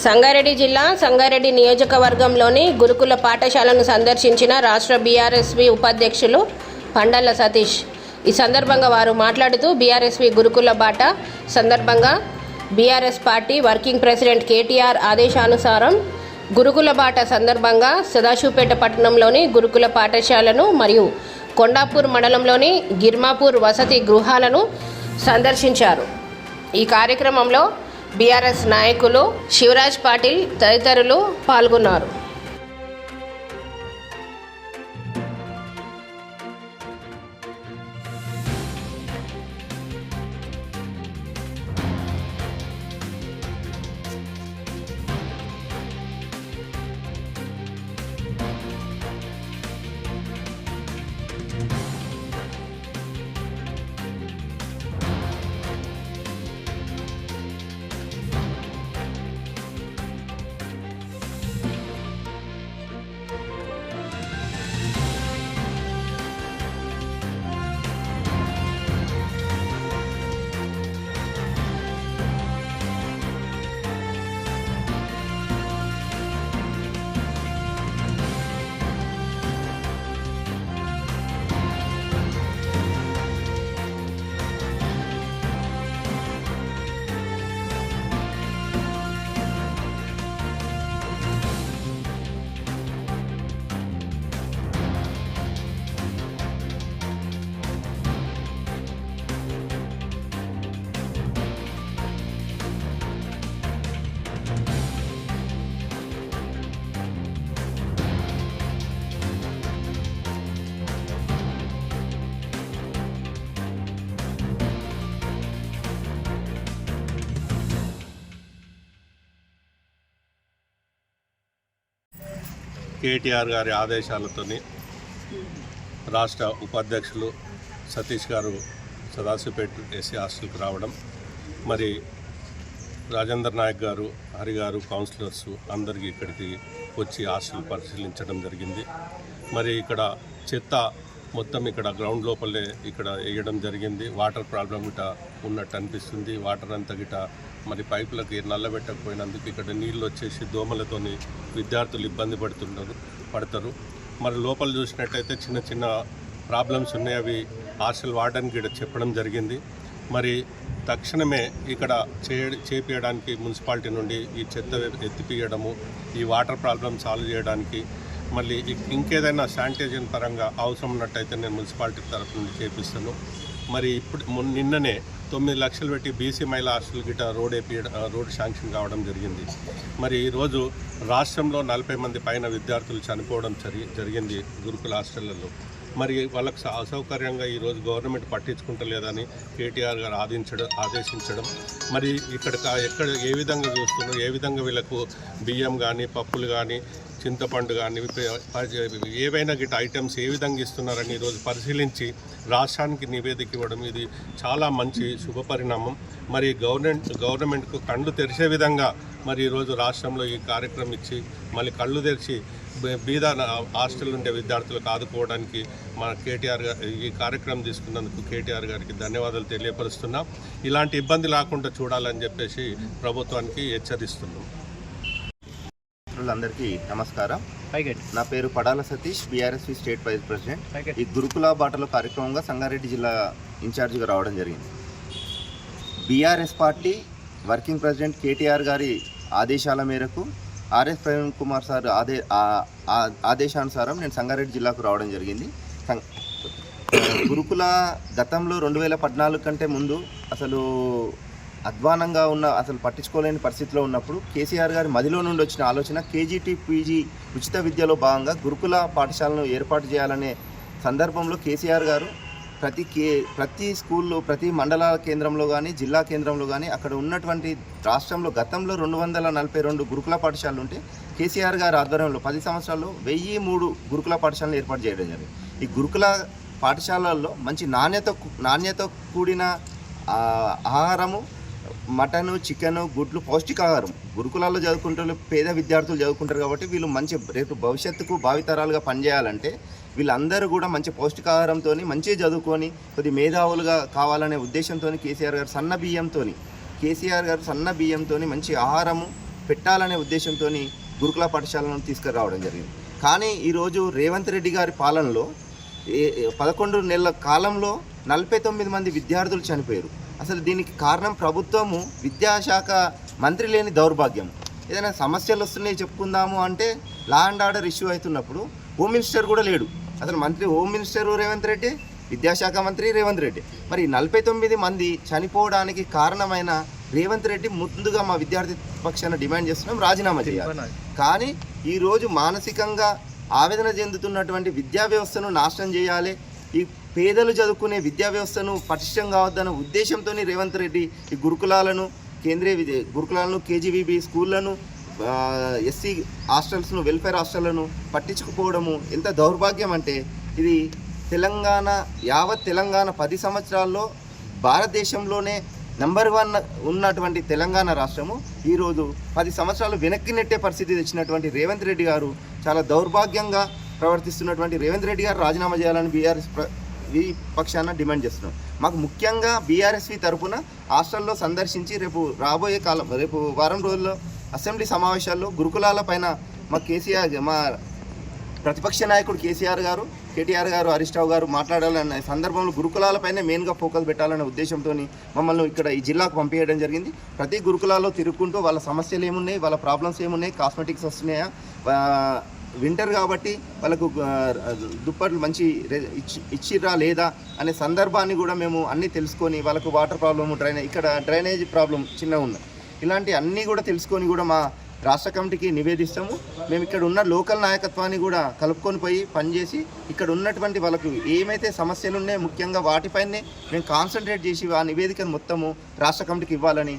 సంగారెడ్డి జిల్లా సంగారెడ్డి నియోజకవర్గంలోని గురుకుల పాఠశాలను సందర్శించిన రాష్ట్ర బీఆర్ఎస్వి ఉపాధ్యక్షులు పండల్ల సతీష్. ఈ సందర్భంగా వారు మాట్లాడుతూ బీఆర్ఎస్వి గురుకుల బాట సందర్భంగా BRS party working president KTR ఆదేశానుసారం గురుకుల బాట సందర్భంగా సదాశివపేట పట్టణంలోని గురుకుల పాఠశాలను మరియు కొండాపూర్ మండలంలోని గిర్మాపూర్ వసతి గృహాలను సందర్శించారు. ఈ కార్యక్రమంలో బీఆర్ఎస్ నాయకులు శివరాజ్ పాటిల్ తదితరులు పాల్గొన్నారు. కేటీఆర్ గారి ఆదేశాలతోని రాష్ట్ర ఉపాధ్యక్షులు సతీష్ గారు సదాశివపేట ఎస్సీ హాస్టల్కి రావడం, మరి రాజేంద్ర నాయక్ గారు, హరి గారు, కౌన్సిలర్స్ అందరికీ ఇక్కడికి వచ్చి హాస్టల్ పరిశీలించడం జరిగింది. మరి ఇక్కడ చెత్త మొత్తం ఇక్కడ గ్రౌండ్ లోపలే ఇక్కడ వేయడం జరిగింది. వాటర్ ప్రాబ్లం గిట ఉన్నట్టు అనిపిస్తుంది. వాటర్ అంతా గిట మరి పైపులకి నల్లబెట్టకపోయినందుకు ఇక్కడ నీళ్ళు వచ్చేసి దోమలతోని విద్యార్థులు ఇబ్బంది పడతారు. మరి లోపల చూసినట్టయితే చిన్న చిన్న ప్రాబ్లమ్స్ ఉన్నాయి. అవి హాస్టల్ వార్డెన్కి ఇక్కడ చెప్పడం జరిగింది. మరి తక్షణమే ఇక్కడ చేపించడానికి మున్సిపాలిటీ నుండి ఈ చెత్త ఎత్తిపీయడము, ఈ వాటర్ ప్రాబ్లం సాల్వ్ చేయడానికి మళ్ళీ ఇంకేదైనా శానిటైజేషన్ పరంగా అవసరం ఉన్నట్టయితే నేను మున్సిపాలిటీ తరఫు నుండి చేపిస్తాను. మరి ఇప్పుడు నిన్ననే 9 లక్షలు పెట్టి బీసీ మహిళా హాస్టల్ గిట రోడ్ శాంక్షన్ కావడం జరిగింది. మరి ఈరోజు రాష్ట్రంలో 40 మంది పైన విద్యార్థులు చనిపోవడం జరిగింది గురుకుల హాస్టళ్లలో. మరి వాళ్ళకు అసౌకర్యంగా ఈరోజు గవర్నమెంట్ పట్టించుకుంటలేదని కేటీఆర్ గారు ఆదేశించడం, మరి ఎక్కడ ఏ విధంగా చూస్తున్నారు, ఏ విధంగా వీళ్ళకు బియ్యం కానీ పప్పులు కానీ చింతపండు కానీ ఏవైనా గిట్ట ఐటమ్స్ ఏ విధంగా ఇస్తున్నారని ఈరోజు పరిశీలించి రాష్ట్రానికి నివేదిక ఇవ్వడం ఇది చాలా మంచి శుభపరిణామం. మరి గవర్నమెంట్కు కళ్ళు తెరిచే విధంగా మరి ఈరోజు రాష్ట్రంలో ఈ కార్యక్రమం ఇచ్చి మళ్ళీ కళ్ళు తెరిచి బీద హాస్టల్ ఉండే విద్యార్థులకు ఆదుకోవడానికి మన కేటీఆర్ గారు ఈ కార్యక్రమం తీసుకున్నందుకు కేటీఆర్ గారికి ధన్యవాదాలు తెలియపరుస్తున్నాం. ఇలాంటి ఇబ్బంది లేకుండా చూడాలని చెప్పేసి ప్రభుత్వానికి హెచ్చరిస్తున్నాం. అందరికీ నమస్కారం. నా పేరు Padala Satish, BRSV state vice president. ఈ గురుకుల బాటలో కార్యక్రమంగా సంగారెడ్డి జిల్లా ఇన్ఛార్జిగా రావడం జరిగింది. BRS party working president KTR గారి ఆదేశాల మేరకు ఆర్ఎస్ ప్రవీణ్ కుమార్ సార్ ఆదేశానుసారం నేను సంగారెడ్డి జిల్లాకు రావడం జరిగింది. గురుకుల గతంలో 2014 కంటే ముందు అసలు అధ్వానంగా అసలు పట్టించుకోలేని పరిస్థితిలో ఉన్నప్పుడు కేసీఆర్ గారి మదిలో నుండి వచ్చిన ఆలోచన కేజీటీ పీజీ ఉచిత విద్యలో భాగంగా గురుకుల పాఠశాలను ఏర్పాటు చేయాలనే సందర్భంలో కేసీఆర్ గారు ప్రతి స్కూల్లో, ప్రతి మండల కేంద్రంలో కానీ జిల్లా కేంద్రంలో కానీ అక్కడ ఉన్నటువంటి రాష్ట్రంలో గతంలో 242 గురుకుల పాఠశాలలు ఉంటే కేసీఆర్ గారి ఆధ్వర్యంలో 10 సంవత్సరాల్లో 1003 గురుకుల పాఠశాలను ఏర్పాటు చేయడం జరిగింది. ఈ గురుకుల పాఠశాలల్లో మంచి నాణ్యత కూడిన ఆహారము, మటను, చికెను, గుడ్లు, పౌష్టికాహారం గురుకులాల్లో చదువుకుంటారు, పేద విద్యార్థులు చదువుకుంటారు కాబట్టి వీళ్ళు మంచి రేపు భవిష్యత్తుకు భావితరాలుగా పనిచేయాలంటే వీళ్ళందరూ కూడా మంచి పౌష్టికాహారంతో మంచిగా చదువుకొని కొద్ది మేధావులుగా కావాలనే ఉద్దేశంతో కేసీఆర్ గారు సన్న బియ్యంతో మంచి ఆహారము, పెట్టాలనే ఉద్దేశంతో గురుకుల పాఠశాలను తీసుకురావడం జరిగింది. కానీ ఈరోజు రేవంత్ రెడ్డి గారి పాలనలో 11 నెలల కాలంలో 49 మంది విద్యార్థులు చనిపోయారు. అసలు దీనికి కారణం ప్రభుత్వము, విద్యాశాఖ మంత్రి లేని దౌర్భాగ్యం. ఏదైనా సమస్యలు వస్తున్నాయి చెప్పుకుందాము అంటే లా అండ్ ఆర్డర్ ఇష్యూ అవుతున్నప్పుడు హోమ్ మినిస్టర్ కూడా లేడు. అసలు మంత్రి హోమ్ మినిస్టర్ రేవంత్ రెడ్డి, విద్యాశాఖ మంత్రి రేవంత్ రెడ్డి. మరి 49 మంది చనిపోవడానికి కారణమైన రేవంత్ రెడ్డి ముందుగా మా విద్యార్థి పక్షాన డిమాండ్ చేస్తున్నాం, రాజీనామా చేయాలి. కానీ ఈరోజు మానసికంగా ఆవేదన చెందుతున్నటువంటి విద్యా వ్యవస్థను నాశనం చేయాలి, ఈ పేదలు చదువుకునే విద్యా వ్యవస్థను పటిష్టం కావద్దన్న ఉద్దేశంతో రేవంత్ రెడ్డి ఈ గురుకులాలను, కేంద్రీయ గురుకులాలను, కేజీబీబీ స్కూళ్లను, ఎస్సీ హాస్టల్స్ను, వెల్ఫేర్ హాస్టళ్లను పట్టించుకుపోవడము ఎంత దౌర్భాగ్యం అంటే, ఇది యావత్ తెలంగాణ 10 సంవత్సరాల్లో భారతదేశంలోనే నెంబర్ 1 ఉన్నటువంటి తెలంగాణ రాష్ట్రము ఈరోజు 10 సంవత్సరాలు వెనక్కి నెట్టే పరిస్థితి తెచ్చినటువంటి రేవంత్ రెడ్డి గారు చాలా దౌర్భాగ్యంగా ప్రవర్తిస్తున్నటువంటి రేవంత్ రెడ్డి గారు రాజీనామా చేయాలని బీఆర్ఎస్ పక్షాన డిమాండ్ చేస్తున్నాం. మాకు ముఖ్యంగా బీఆర్ఎస్వి తరఫున హాస్టల్లో సందర్శించి రేపు వారం రోజుల్లో అసెంబ్లీ సమావేశాల్లో గురుకులాల పైన మా ప్రతిపక్ష నాయకుడు కేటీఆర్ గారు, హరీష్ రావు గారు మాట్లాడాలన్న సందర్భంలో గురుకులాలపైనే మెయిన్గా ఫోకస్ పెట్టాలనే ఉద్దేశంతో మమ్మల్ని ఇక్కడ ఈ జిల్లాకు పంపించడం జరిగింది. ప్రతి గురుకులాల్లో తిరుగుకుంటూ వాళ్ళ సమస్యలు ఏమున్నాయి, వాళ్ళ ప్రాబ్లమ్స్ ఏమున్నాయి, కాస్మెటిక్స్ వస్తున్నాయా, వింటర్ కాబట్టి వాళ్ళకు దుప్పట్లు మంచి ఇచ్చిర్రా లేదా అనే సందర్భాన్ని కూడా మేము అన్నీ తెలుసుకొని, వాళ్ళకు వాటర్ ప్రాబ్లము, డ్రైనేజ్ ప్రాబ్లం చిన్నగా ఉంది, ఇలాంటి అన్నీ కూడా తెలుసుకొని కూడా మా రాష్ట్ర కమిటీకి నివేదిస్తాము. మేము ఇక్కడ ఉన్న లోకల్ నాయకత్వాన్ని కూడా కలుపుకొని పోయి పనిచేసి ఇక్కడ ఉన్నటువంటి వాళ్ళకు ఏమైతే సమస్యలు ఉన్నాయో ముఖ్యంగా వాటిపైనే మేము కాన్సన్ట్రేట్ చేసి ఆ నివేదికను మొత్తము రాష్ట్ర కమిటీకి ఇవ్వాలని